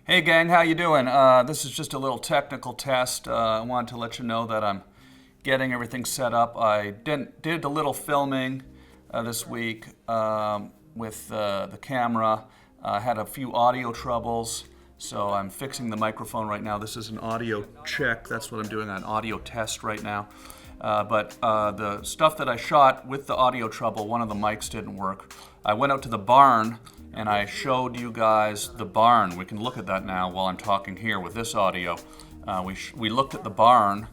Hey gang, how you doing? This is just a little technical test. I wanted to let you know that I'm getting everything set up. I did a little filming this week with the camera. I had a few audio troubles, so I'm fixing the microphone right now. This is an audio check. That's what I'm doing, an audio test right now. But the stuff that I shot with the audio trouble, one of the mics didn't work. I went out to the barn and I showed you guys the barn. We can look at that now while I'm talking here with this audio. We looked at the barn,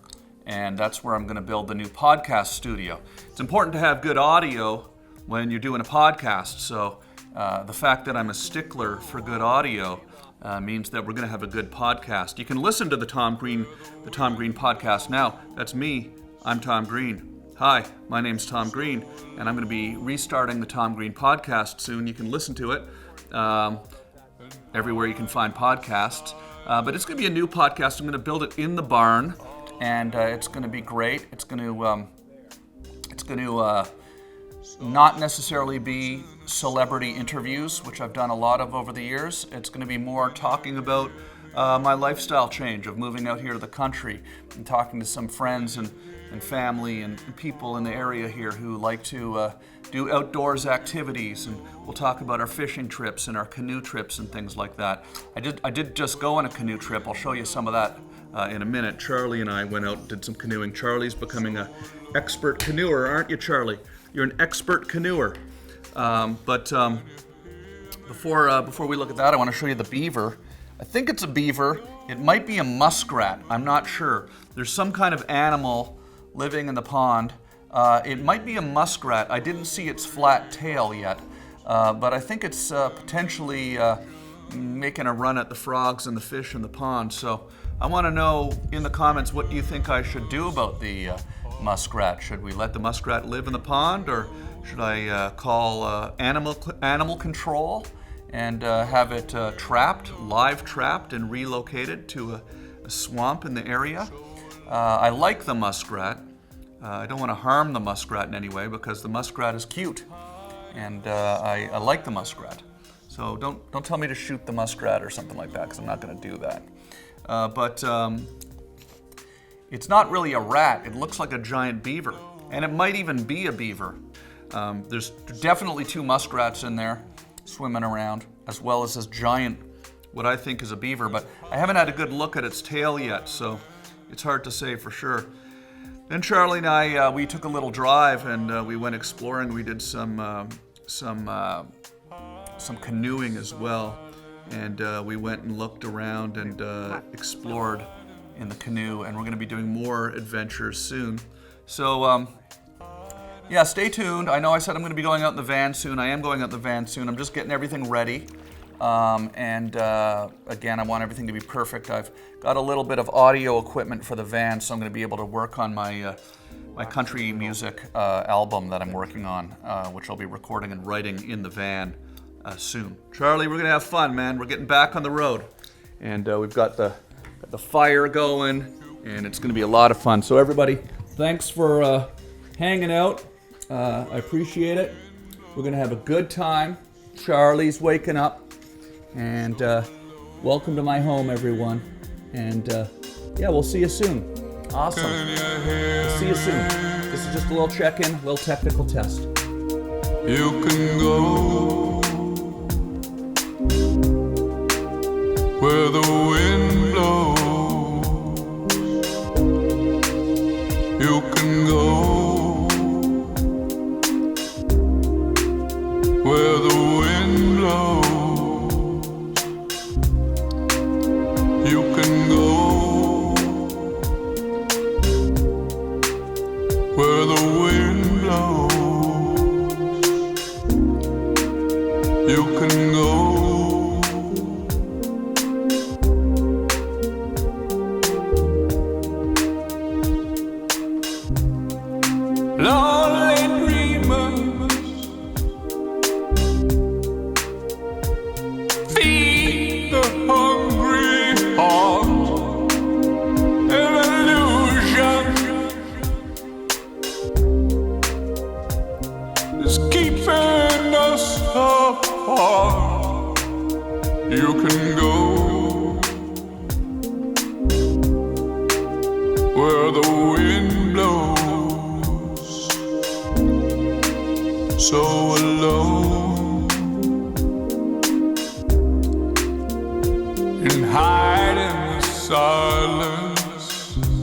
and that's where I'm going to build the new podcast studio. It's important to have good audio when you're doing a podcast, so the fact that I'm a stickler for good audio means that we're going to have a good podcast. You can listen to the Tom Green podcast now. That's me. I'm Tom Green. Hi, my name's Tom Green, and I'm going to be restarting the Tom Green podcast soon. You can listen to it everywhere you can find podcasts. But it's going to be a new podcast. I'm going to build it in the barn, and it's going to be great. It's going to not necessarily be celebrity interviews, which I've done a lot of over the years. It's going to be more talking about my lifestyle change of moving out here to the country and talking to some friends and family and people in the area here who like to do outdoors activities, and we'll talk about our fishing trips and our canoe trips and things like that. I did just go on a canoe trip. I'll show you some of that in a minute. Charlie and I went out and did some canoeing. Charlie's becoming an expert canoeer, aren't you, Charlie? You're an expert canoeer. Before we look at that, I want to show you the beaver. I think it's a beaver. It might be a muskrat. I'm not sure. There's some kind of animal living in the pond. It might be a muskrat. I didn't see its flat tail yet, but I think it's potentially making a run at the frogs and the fish in the pond. So I want to know in the comments, what do you think I should do about the muskrat? Should we let the muskrat live in the pond, or should I call animal control and have it live trapped and relocated to a swamp in the area? I like the muskrat. I don't want to harm the muskrat in any way because the muskrat is cute, and I like the muskrat. So don't tell me to shoot the muskrat or something like that, because I'm not going to do that. But it's not really a rat. It looks like a giant beaver, and it might even be a beaver. There's definitely two muskrats in there swimming around, as well as this giant, what I think is a beaver, but I haven't had a good look at its tail yet, so it's hard to say for sure. Then Charlie and I, we took a little drive and we went exploring. We did some canoeing as well, and we went and looked around and explored in the canoe, and we're going to be doing more adventures soon. So yeah, stay tuned. I know I said I'm going to be going out in the van soon. I am going out in the van soon. I'm just getting everything ready. Again, I want everything to be perfect. I've got a little bit of audio equipment for the van, so I'm going to be able to work on my country music album that I'm working on, which I'll be recording and writing in the van soon. Charlie, we're going to have fun, man. We're getting back on the road, and we've got the fire going, and it's going to be a lot of fun. So everybody, thanks for hanging out. I appreciate it. We're going to have a good time. Charlie's waking up. And welcome to my home, everyone. And yeah, we'll see you soon. Awesome. We'll see you soon. This is just a little check-in, a little technical test. You can go where the wind blows. You can go where the wind blows. You can go where the wind blows. You can go. Lonely dreamers, feed the hungry heart. Illusion is keeping us apart. You can go where the wind blows, so alone, and hide in the silence